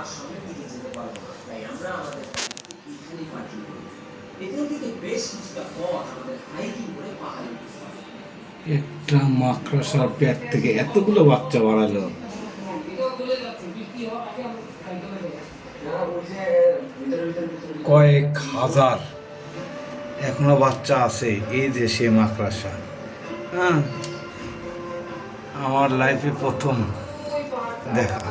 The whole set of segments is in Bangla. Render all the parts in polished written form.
আর সামনের দিকে যেতে পারবো না, তাই আমরা আমাদের এখানেই পার্কিং করি। এখান থেকে বেশ কিছুটা পথ আমাদের হাইকিং করে পাহাড়ে উঠতে হবে। একটা মাকড়সার পেট থেকে এতগুলো বাচ্চা বাড়ালো, কয়েক হাজার এখনো বাচ্চা আছে। এই যে সে মাকড়সা, হ্যাঁ, আমার লাইফে প্রথম দেখা।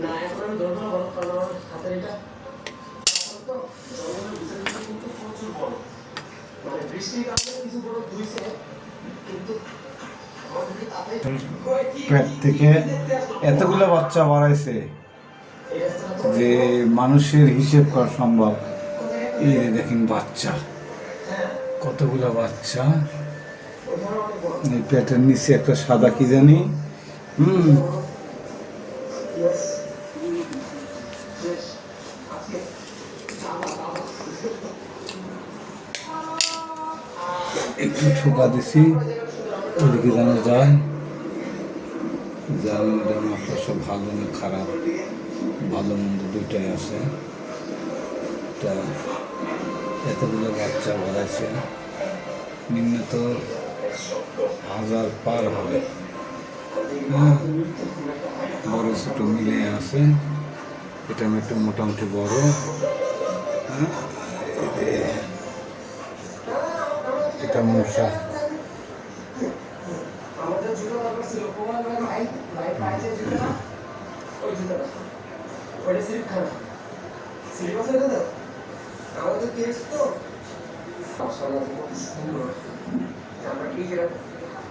না এখন আমি ধরবো না, বরফ কারণ আমার হাতের এটা তো জঙ্গলের ভিতরে কিন্তু প্রচুর বরফ, মানে বৃষ্টির কারণে কিছু বরফ ধুইছে, কিন্তু পেট থেকে এতগুলো বাচ্চা বাড়াইছে যে মানুষের হিসেব করা সম্ভব। এই যে দেখেন বাচ্চা, কতগুলো বাচ্চা। এই পেটের নিচে একটা সাদা কি জানি, একটু ঠোকা দিছি ওইদিকে যেন যায়, জানি যেন সব ভালো না খারাপ, ভালো মন্দ দুইটাই আছে। তা এতগুলো বাচ্চা বাড়াইছে, নিম্নত 1000 পার হবে, হ্যাঁ, বড় ছোট মিলে আছে। এটা একটু মোটামুটি বড়, হ্যাঁ, এটা মশা। আমরা কি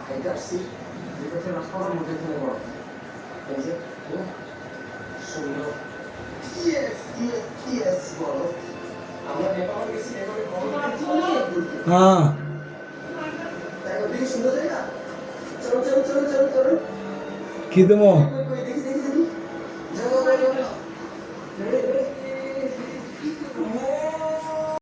খাইতে আসছি, যেটা রাস্তার মধ্যে থেকে বড় এই যে সুন্দর। বলো আমরা নেপালে গেছি, হ্যাঁ, সুন্দর জায়গা। চলো চলো চলো চলো চলো, কি দেবো?